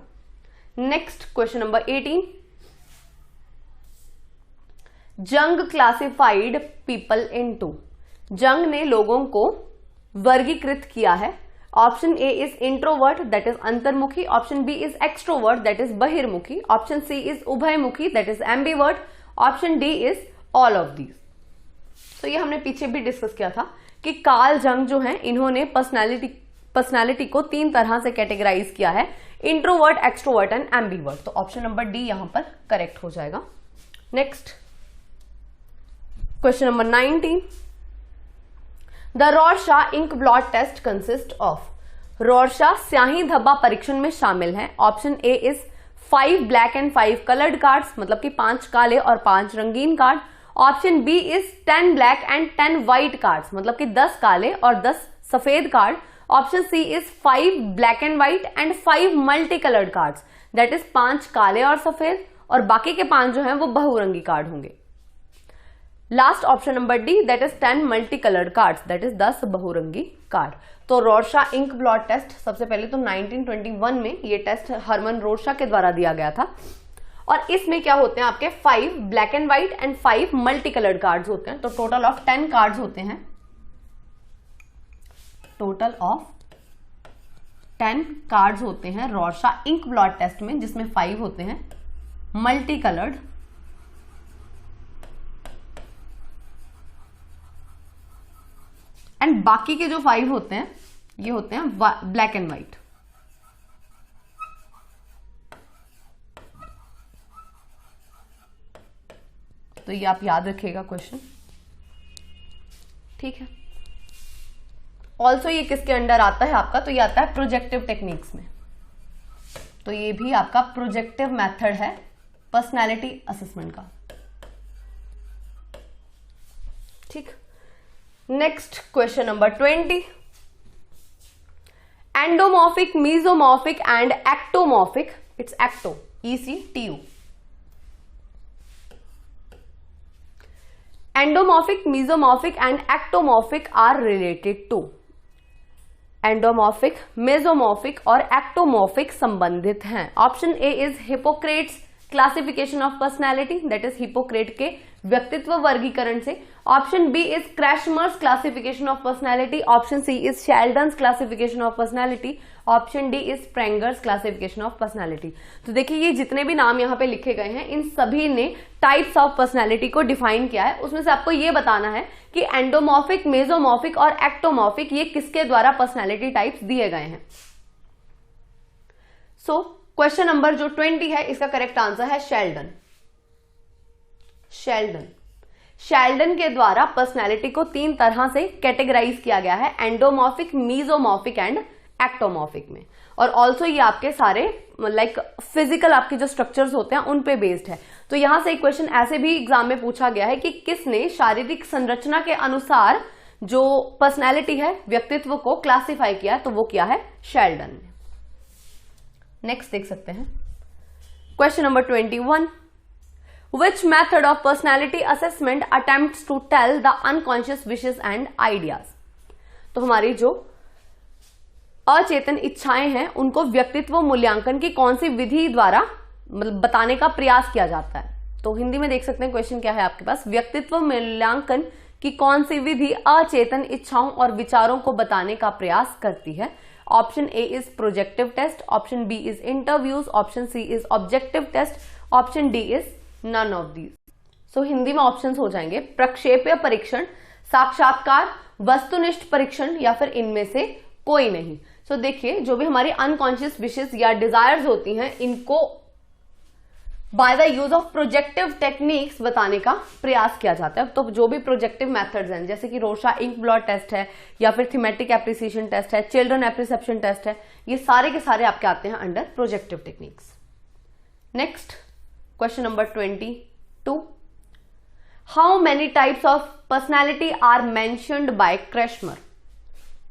Speaker 1: नेक्स्ट क्वेश्चन नंबर 18, जंग क्लासिफाइड पीपल इनटू। जंग ने लोगों को वर्गीकृत किया है। Option A is introvert, that is अंतर्मुखी। Option B is extrovert, that is बहिर्मुखी। ऑप्शन सी इज उभयमुखी, that is ambivert. Option D is all of these. तो ये हमने पीछे भी डिस्कस किया था कि कार्ल जंग जो है इन्होंने पर्सनालिटी को 3 तरह से कैटेगराइज किया है, इंट्रोवर्ट, एक्सट्रोवर्ट एंड एम्बिवर्ट। तो ऑप्शन नंबर डी यहां पर करेक्ट हो जाएगा। Next question number 19, the Rorschach ink blot test consist of. Rorschach स्याही धब्बा परीक्षण में शामिल है। Option A is 5 black and 5 coloured cards, मतलब कि 5 काले और 5 रंगीन card. Option B is 10 black and 10 white cards, मतलब कि 10 काले और 10 सफेद card. Option C is 5 black and white and 5 multi coloured cards, that is 5 काले और सफेद। और बाकी के 5 जो हैं वो बहुरंगी कार्ड होंगे। Last option number D, that is 10 multi coloured cards, that is 10 बहुरंगी कार्ड। तो रॉर्शा इंक ब्लॉट टेस्ट सबसे पहले तो 1921 में ये टेस्ट हरमन रॉर्शा के द्वारा दिया गया था, और इसमें क्या होते हैं आपके 5 black and white and 5 multi coloured cards होते हैं। तो टोटल ऑफ 10 कार्ड्स होते हैं, टोटल ऑफ 10 कार्ड्स होते हैं रॉर्शा इंक ब्लॉट टेस्ट में, जिसमें 5 होते हैं मल्टी कलर्ड एंड बाकी के जो 5 होते हैं ये होते हैं ब्लैक एंड व्हाइट। तो ये आप याद रखिएगा क्वेश्चन, ठीक है। ऑल्सो ये किसके अंडर आता है आपका, तो ये आता है प्रोजेक्टिव टेक्निक्स में। तो ये भी आपका प्रोजेक्टिव मेथड है पर्सनालिटी असेसमेंट का, ठीक। Next question number 20, endomorphic, mesomorphic and ectomorphic, it's ecto, ECTO। Endomorphic, mesomorphic and ectomorphic are related to. Endomorphic, mesomorphic और एक्टोमॉर्फिक संबंधित हैं। Option A is Hippocrates classification of personality, that is Hippocrates के व्यक्तित्व वर्गीकरण से। Option B is Kretschmer's classification of personality. Option C is Sheldon's classification of personality. Option D is Spranger's classification of personality. तो देखिए ये जितने भी नाम यहाँ पे लिखे गए हैं इन सभी ने टाइप्स ऑफ पर्सनैलिटी को डिफाइन किया है। उसमें से आपको ये बताना है कि एंडोमॉर्फिक, मेसोमॉर्फिक और एक्टोमॉर्फिक ये किसके द्वारा पर्सनैलिटी टाइप्स दिए गए हैं। सो क्वेश्चन नंबर जो 20 है इसका करेक्ट आंसर है शेल्डन। शेल्डन के द्वारा पर्सनैलिटी को 3 तरह से कैटेगराइज किया गया है, एंडोमॉर्फिक, मीजोमॉर्फिक एंड एक्टोमॉर्फिक में। और ऑल्सो ये आपके सारे लाइक फिजिकल आपके जो स्ट्रक्चर्स होते हैं उन पे बेस्ड है। तो यहां से एक क्वेश्चन ऐसे भी एग्जाम में पूछा गया है कि किसने शारीरिक संरचना के अनुसार जो पर्सनैलिटी है, व्यक्तित्व को क्लासिफाई किया है, तो वो किया है शेल्डन ने। नेक्स्ट देख सकते हैं question number 21, Which method of personality assessment attempts to tell the unconscious wishes and ideas? तो हमारी जो अचेतन इच्छाएं हैं उनको व्यक्तित्व मूल्यांकन की कौन सी विधि द्वारा बताने का प्रयास किया जाता है। तो हिंदी में देख सकते हैं क्वेश्चन क्या है आपके पास, व्यक्तित्व मूल्यांकन की कौन सी विधि अचेतन इच्छाओं और विचारों को बताने का प्रयास करती है। Option A is projective test, option B is interviews, option C is objective test, option D is none of these. So Hindi में ऑप्शंस हो जाएंगे प्रक्षेप्य परीक्षण, साक्षात्कार, वस्तुनिष्ठ परीक्षण या फिर इनमें से कोई नहीं। सो देखिए जो भी हमारी अनकॉन्शियस विशेस या डिजायर्स होती हैं इनको by the use of projective techniques बताने का प्रयास किया जाता है। तो जो भी प्रोजेक्टिव मेथड्स हैं जैसे कि रॉर्शा इंक ब्लॉट टेस्ट है या फिर थीमेटिक एप्रिसिएशन टेस्ट है, चिल्ड्रन एप्रिसेप्शन टेस्ट है, ये सारे के सारे आपके आते हैं under projective techniques. Next question number 22, how many types of personality are mentioned by Kretschmer.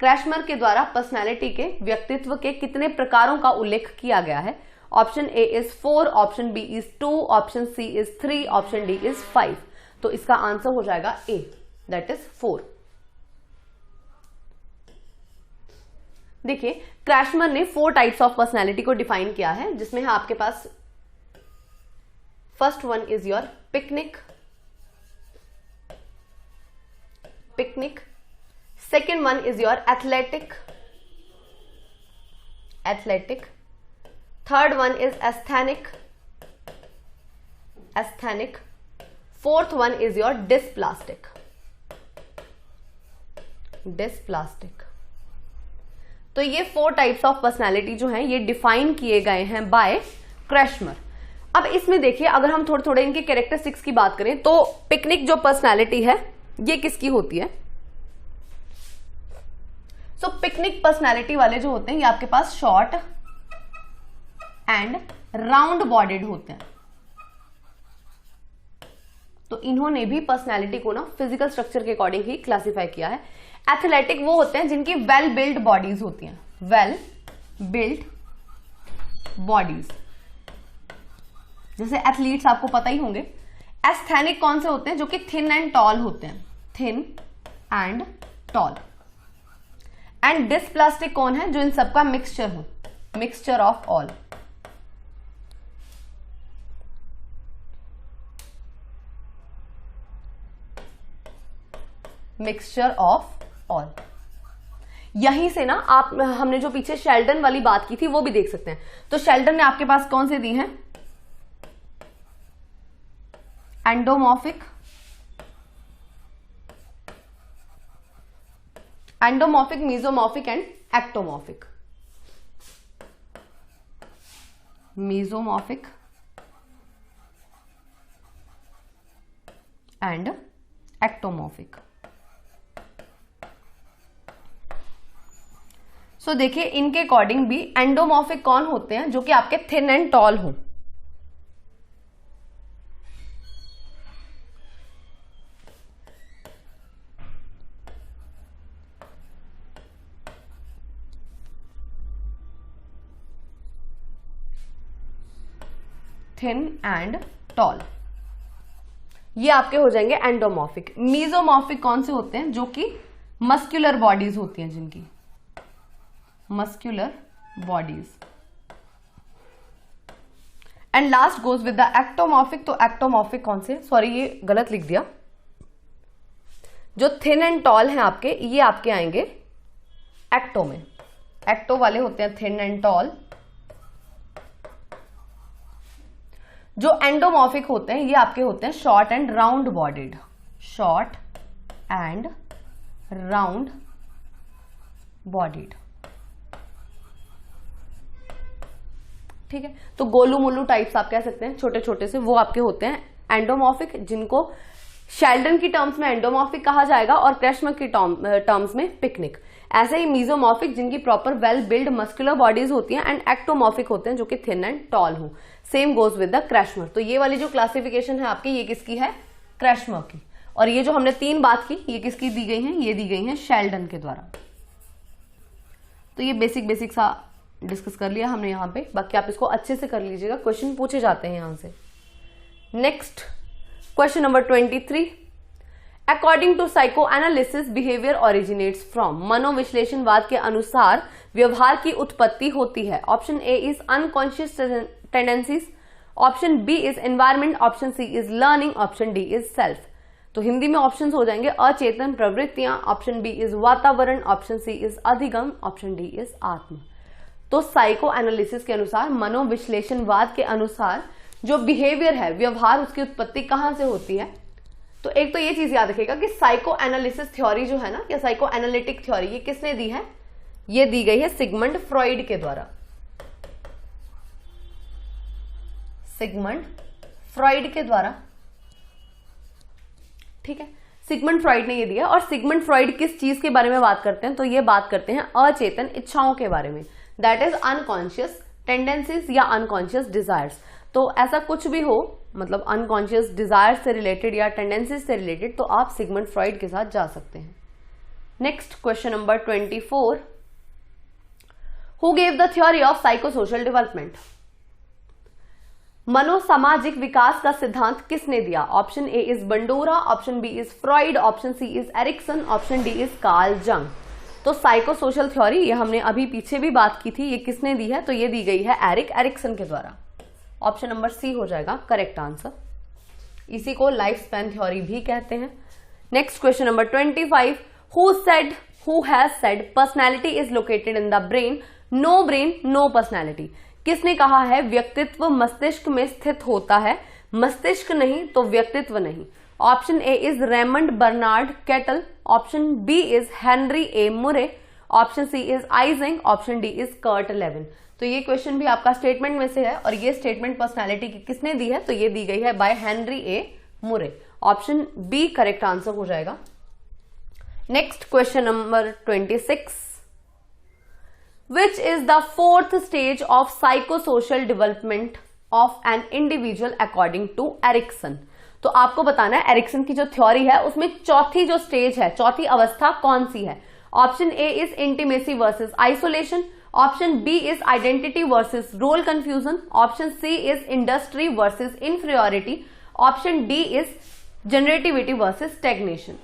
Speaker 1: Kretschmer के द्वारा पर्सनैलिटी के व्यक्तित्व के कितने प्रकारों का उल्लेख किया गया है। Option A is 4, option B is 2, option C is 3, option D is 5। तो इसका आंसर हो जाएगा ए, दैट इज 4। देखिए क्रैशमर ने 4 टाइप्स ऑफ पर्सनैलिटी को डिफाइन किया है, जिसमें है आपके पास first one is your pyknic, second one is your athletic, third one is asthenic, fourth one is your dysplastic. तो ये 4 टाइप्स ऑफ पर्सनैलिटी जो हैं ये डिफाइन किए गए हैं बाय क्रैशमर। अब इसमें देखिए अगर हम थोड़े थोड़े इनके कैरेक्टरिस्टिक्स की बात करें तो पिकनिक जो पर्सनैलिटी है ये किसकी होती है। सो पिकनिक पर्सनैलिटी वाले जो होते हैं ये आपके पास शॉर्ट एंड राउंड बॉडीड होते हैं। तो इन्होंने भी पर्सनैलिटी को ना फिजिकल स्ट्रक्चर के अकॉर्डिंग ही क्लासिफाई किया है। एथलेटिक वो होते हैं जिनकी वेल बिल्ड बॉडीज होती हैं, वेल बिल्ड बॉडीज। जैसे एथलीट्स आपको पता ही होंगे। एस्थेनिक कौन से होते हैं? जो कि थिन एंड टॉल होते हैं, thin and toll. And dysplastic कौन है? जो इन सबका मिक्सचर हो, mixture of all. Mixture of all. यहीं से ना आप, हमने जो पीछे शेल्डन वाली बात की थी वो भी देख सकते हैं। तो शेल्डन ने आपके पास कौन से दी हैं? Endomorphic, endomorphic, mesomorphic and ectomorphic. Mesomorphic and ectomorphic. So देखिए इनके अकॉर्डिंग भी एंडोमॉर्फिक कौन होते हैं? जो कि आपके थिन एंड टॉल हो। थिन एंड टॉल, ये आपके हो जाएंगे एंडोमॉर्फिक। मीजोमॉर्फिक कौन से होते हैं? जो कि मस्कुलर बॉडीज होती हैं, जिनकी muscular bodies. And last goes with the ectomorphic. तो एक्टोमॉर्फिक कौन से? सॉरी ये गलत लिख दिया। जो थिन एंड टॉल हैं आपके, ये आपके आएंगे एक्टो में। एक्टो वाले होते हैं थिन एंड टॉल। जो एंडोमॉर्फिक होते हैं ये आपके होते हैं short and round bodied, short and round bodied. ठीक है, तो गोलू मोलू टाइप्स आप कह सकते हैं, छोटे छोटे से, वो आपके होते हैं एंडोमॉर्फिक, जिनको शेल्डन की टर्म्स में एंडोमॉर्फिक कहा जाएगा और क्रैशमर की टर्म्स में पिकनिक। ऐसे ही मीजोमॉर्फिक जिनकी proper well build muscular bodies होती हैं, एंड एक्टोमॉर्फिक होते हैं जो कि थिन एंड टॉल हो। Same goes with the Kretschmer. तो ये वाली जो क्लासिफिकेशन है आपकी, ये किसकी है? क्रैशमर की। और ये जो हमने 3 बात की, ये किसकी दी गई है? ये दी गई है शेल्डन के द्वारा। तो ये बेसिक सा डिस्कस कर लिया हमने यहाँ पे, बाकी आप इसको अच्छे से कर लीजिएगा, क्वेश्चन पूछे जाते हैं यहां से। Next question number 23। According to psycho analysis behaviour originates from. मनोविश्लेषणवाद के अनुसार व्यवहार की उत्पत्ति होती है। Option A is unconscious tendencies, option B is environment, option C is learning, option D is self. तो हिंदी में ऑप्शंस हो जाएंगे अचेतन प्रवृत्तियां, ऑप्शन बी इज वातावरण, ऑप्शन सी इज अधिगम, ऑप्शन डी इज आत्म। तो साइको एनालिसिस के अनुसार, मनोविश्लेषणवाद के अनुसार जो बिहेवियर है, व्यवहार, उसकी उत्पत्ति कहां से होती है? तो एक तो ये चीज याद रखिएगा कि साइको एनालिसिस थ्योरी जो है ना, या साइको एनालिटिक थ्योरी, ये किसने दी है? ये दी गई है सिगमंड फ्रॉइड के द्वारा। सिगमंड फ्रॉइड के द्वारा, ठीक है, सिगमंड फ्रॉइड ने ये दिया। और सिगमंड फ्रॉइड किस चीज के बारे में बात करते हैं? तो ये बात करते हैं अचेतन इच्छाओं के बारे में, दैट इज अनकॉन्शियस टेंडेंसीज या अनकॉन्शियस डिजायर्स। तो ऐसा कुछ भी हो, मतलब अनकॉन्शियस डिजायर्स से रिलेटेड या टेंडेंसीज से रिलेटेड, तो आप सिगमंड फ्रॉइड के साथ जा सकते हैं। Next question number 24। Who gave the theory of psychosocial development? मनोसामाजिक विकास का सिद्धांत किसने दिया? Option A is Bandura, option B is Freud, option C is Erikson, option D is Carl Jung. तो साइकोसोशल थ्योरी, ये हमने अभी पीछे भी बात की थी, ये किसने दी है? तो ये दी गई है एरिक एरिक्सन के द्वारा। ऑप्शन नंबर सी हो जाएगा करेक्ट आंसर। इसी को लाइफ स्पैन थ्योरी भी कहते हैं। Next question number 25। Who has said personality is located in the brain, no brain no personality? किसने कहा है व्यक्तित्व मस्तिष्क में स्थित होता है, मस्तिष्क नहीं तो व्यक्तित्व नहीं? Option A is Raymond Bernard Cattell, option B is Henry A Murray, option C is Eysenck, option D is Kurt Lewin. तो ये क्वेश्चन भी आपका स्टेटमेंट में से है, और ये स्टेटमेंट पर्सनैलिटी की किसने दी है? तो ये दी गई है by Henry A Murray. Option B correct answer हो जाएगा। Next question number 26। Which is the fourth stage of psychosocial development of an individual according to Erikson? तो आपको बताना है एरिक्सन की जो थ्योरी है उसमें चौथी जो स्टेज है, चौथी अवस्था कौन सी है? Option A is intimacy versus isolation, option B is identity versus role confusion, option C is industry versus inferiority, option D is generativity versus stagnation.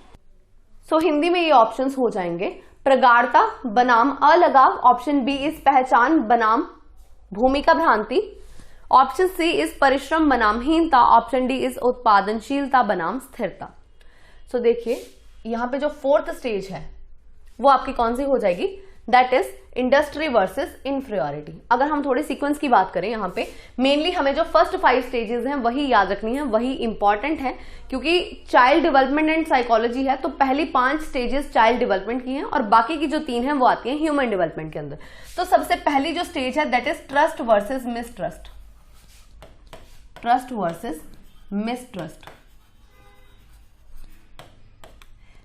Speaker 1: So Hindi में ये ऑप्शंस हो जाएंगे प्रगाढ़ता बनाम अलगाव, ऑप्शन बी इज पहचान बनाम भूमिका भ्रांति, ऑप्शन सी इज परिश्रम बनाम हीनता, ऑप्शन डी इज उत्पादनशीलता बनाम स्थिरता। सो देखिए यहां पे जो फोर्थ स्टेज है वो आपकी कौन सी हो जाएगी, that is industry versus inferiority. अगर हम थोड़े सीक्वेंस की बात करें यहाँ पे मेनली हमें जो फर्स्ट 5 स्टेजेस हैं वही याद रखनी है, वही इंपॉर्टेंट है, क्योंकि चाइल्ड डेवलपमेंट एंड साइकोलॉजी है तो पहली 5 स्टेजेस चाइल्ड डेवलपमेंट की हैं और बाकी की जो 3 हैं वो आती हैं ह्यूमन डेवलपमेंट के अंदर। तो सबसे पहली जो स्टेज है that is trust versus mistrust, trust versus mistrust.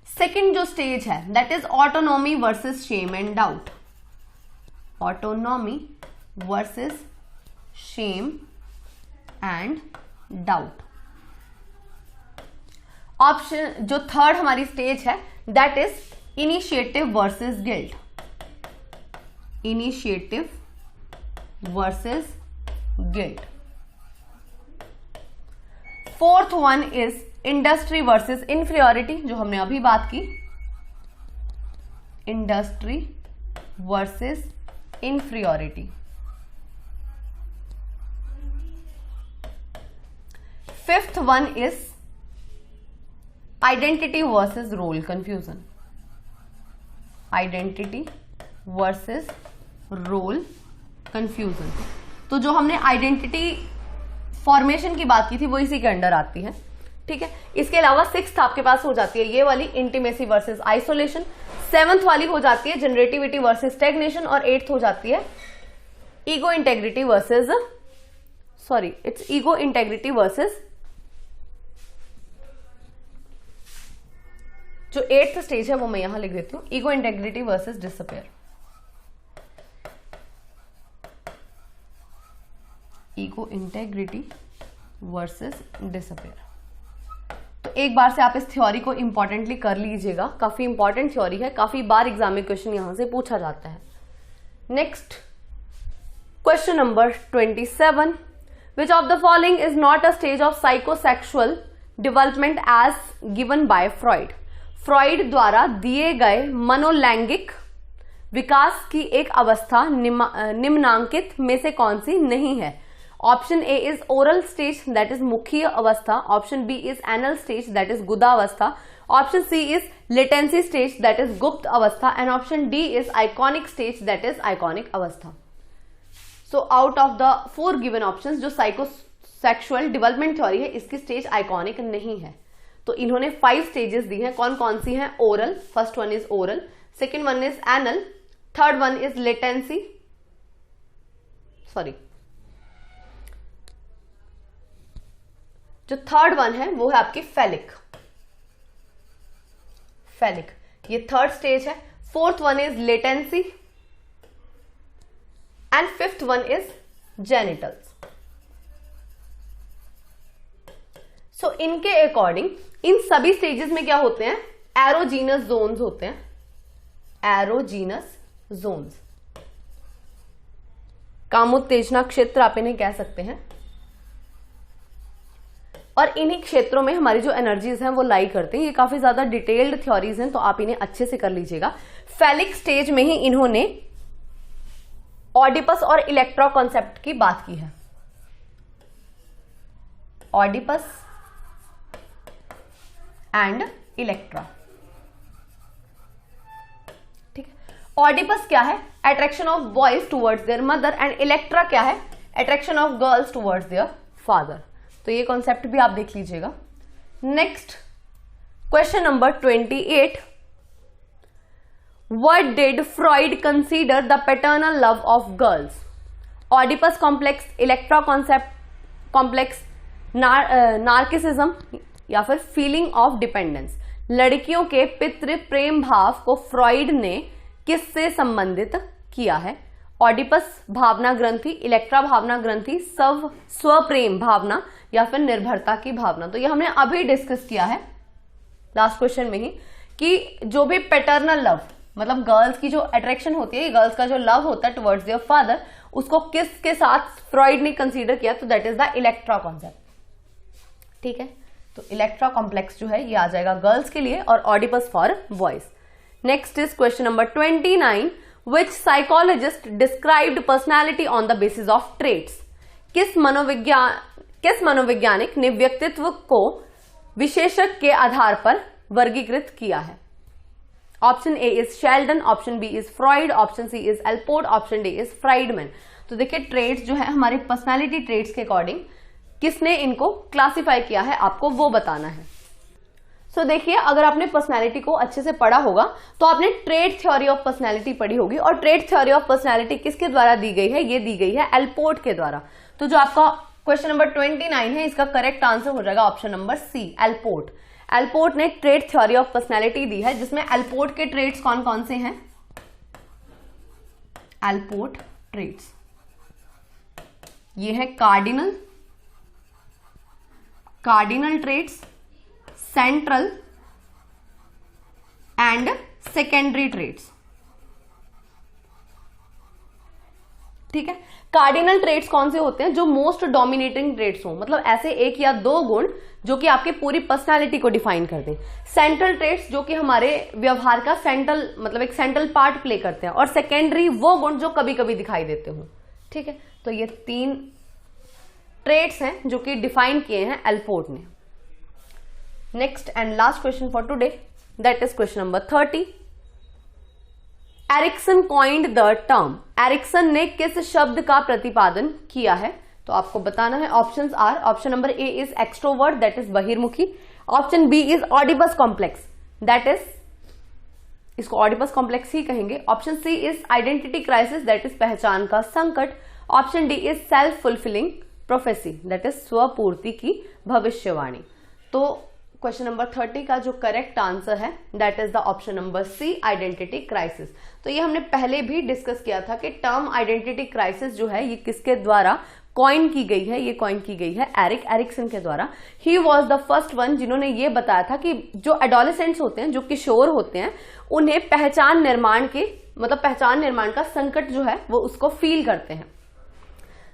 Speaker 1: Second जो स्टेज है that is autonomy versus shame and doubt, autonomy versus shame and doubt. Option जो थर्ड हमारी स्टेज है that is initiative versus guilt, initiative versus guilt. Fourth one is industry versus inferiority, जो हमने अभी बात की, industry versus inferiority. Fifth one is identity versus role confusion, identity versus role confusion. तो जो हमने आइडेंटिटी फॉर्मेशन की बात की थी वो इसी के अंडर आती है, ठीक है। इसके अलावा 6th आपके पास हो जाती है ये वाली इंटीमेसी वर्सेस आइसोलेशन, 7th वाली हो जाती है जनरेटिविटी वर्सेस स्टैग्नेशन और 8th हो जाती है ego integrity versus ego integrity versus, जो 8th स्टेज है वो मैं यहां लिख देती हूं, ego integrity versus disappear, ego integrity versus disappear. तो एक बार से आप इस थ्योरी को इंपॉर्टेंटली कर लीजिएगा, काफी इंपॉर्टेंट थ्योरी है, काफी बार एग्जाम में क्वेश्चन यहां से पूछा जाता है। Next question number 27, which of the following is not a stage of psychosexual development as given by Freud. Freud द्वारा दिए गए मनोलैंगिक विकास की एक अवस्था निम्नांकित में से कौन सी नहीं है। Option A is oral stage that is मुखीय अवस्था, option B is anal stage that is गुदा अवस्था, option C is latency stage that is गुप्त अवस्था and option D is iconic stage that is iconic अवस्था। So out of the 4 given options जो psychosexual development theory है इसकी stage iconic नहीं है। तो इन्होंने 5 स्टेजेस दी हैं, कौन कौन सी हैं, oral, first one is oral, second one is anal, third one is latency, जो थर्ड वन है वो है आपकी फेलिक, ये थर्ड स्टेज है। Fourth one is latency and fifth one is genitals. So इनके अकॉर्डिंग इन सभी स्टेजेस में क्या होते हैं, एरोजीनस जोन्स होते हैं, एरोजीनस जोन्स, कामोत्तेजना क्षेत्र आप इन्हें कह सकते हैं। और इन्हीं क्षेत्रों में हमारी जो एनर्जीज हैं वो लाई करते हैं। ये काफी ज्यादा डिटेल्ड थ्योरीज हैं तो आप इन्हें अच्छे से कर लीजिएगा। फेलिक स्टेज में ही इन्होंने ऑडिपस और इलेक्ट्रा कॉन्सेप्ट की बात की है, ऑडिपस एंड इलेक्ट्रा, ठीक है। ऑडिपस क्या है, attraction of boys towards their mother, and Electra क्या है, attraction of girls towards their father. तो ये कॉन्सेप्ट भी आप देख लीजिएगा। Next question number 28, what did Freud consider the paternal love of girls, Oedipus complex, Electra complex, narcissism या फिर फीलिंग ऑफ डिपेंडेंस। लड़कियों के पितृ प्रेम भाव को फ्रॉइड ने किससे संबंधित किया है, ऑडिपस भावना ग्रंथि, इलेक्ट्रा भावना ग्रंथि, स्वप्रेम भावना या फिर निर्भरता की भावना। तो ये हमने अभी डिस्कस किया है लास्ट क्वेश्चन में ही कि जो भी पैटर्नल लव मतलब गर्ल्स की जो अट्रैक्शन होती है, गर्ल्स का जो लव होता है टुवर्ड्स देयर फादर, उसको किसके साथ फ्रॉइड ने कंसीडर किया, तो that is the Electra concept. ठीक है, तो इलेक्ट्रा कॉम्प्लेक्स जो है ये आ जाएगा गर्ल्स के लिए और Oedipus for boys. Next is question number 29, which psychologist described personality on the basis of traits. किस मनोवैज्ञानिक ने व्यक्तित्व को विशेषक के आधार पर वर्गीकृत किया है। Option A is Sheldon, option B is Freud, option C is Allport, option D is Friedman. तो देखिए ट्रेट्स जो है हमारे पर्सनालिटी ट्रेट्स के अकॉर्डिंग किसने इनको क्लासिफाई किया है, आपको वो बताना है। सो देखिए अगर आपने पर्सनालिटी को अच्छे से पढ़ा होगा तो आपने ट्रेट थ्योरी ऑफ पर्सनालिटी पढ़ी होगी, और ट्रेट थ्योरी ऑफ पर्सनालिटी किसके द्वारा दी गई है, ये दी गई है एल्पोर्ट के द्वारा। तो जो आपका क्वेश्चन नंबर 29 है इसका करेक्ट आंसर हो जाएगा option number C, Allport. Allport ने ट्रेट थ्योरी ऑफ पर्सनालिटी दी है, जिसमें एल्पोर्ट के ट्रेट्स कौन कौन से हैं, एल्पोर्ट ट्रेट्स ये है cardinal traits, central and secondary traits. ठीक है, कार्डिनल ट्रेट्स कौन से होते हैं, जो मोस्ट डोमिनेटिंग ट्रेट्स हो, मतलब ऐसे एक या दो गुण जो कि आपकी पूरी पर्सनालिटी को डिफाइन कर दें। सेंट्रल ट्रेट्स जो कि हमारे व्यवहार का सेंट्रल मतलब एक सेंट्रल पार्ट प्ले करते हैं, और सेकेंडरी वो गुण जो कभी कभी दिखाई देते हो। ठीक है, तो ये 3 ट्रेट्स हैं जो कि डिफाइन किए हैं एल्पोर्ट ने। Next and last question for today, that is question number 30। Erikson coined the term. Erikson ने किस शब्द का प्रतिपादन किया है, तो आपको बताना है। Options are, option number A is extrovert, that is बहिर्मुखी। Option B is Oedipus complex, that is इसको ऑडिपस कॉम्प्लेक्स ही कहेंगे। Option C is identity crisis, that is पहचान का संकट। Option D is self fulfilling prophecy, that is स्वपूर्ति की भविष्यवाणी। तो क्वेश्चन नंबर 30 का जो करेक्ट आंसर है that is the option number C, identity crisis. तो ये हमने पहले भी डिस्कस किया था कि टर्म आइडेंटिटी क्राइसिस जो है ये किसके द्वारा कॉइन की गई है, ये कॉइन की गई है एरिक्सन के द्वारा। He was the first one जिन्होंने ये बताया था कि जो एडोलेसेंट्स होते हैं, जो किशोर होते हैं, उन्हें पहचान निर्माण का संकट जो है वो उसको फील करते हैं।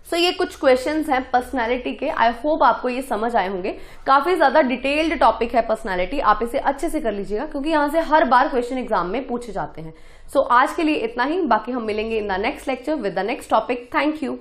Speaker 1: सो ये कुछ क्वेश्चंस हैं पर्सनालिटी के। आई होप आपको ये समझ आए होंगे। काफी ज्यादा डिटेल्ड टॉपिक है पर्सनालिटी, आप इसे अच्छे से कर लीजिएगा क्योंकि यहां से हर बार क्वेश्चन एग्जाम में पूछे जाते हैं। सो आज के लिए इतना ही, बाकी हम मिलेंगे in the next lecture with the next topic. Thank you.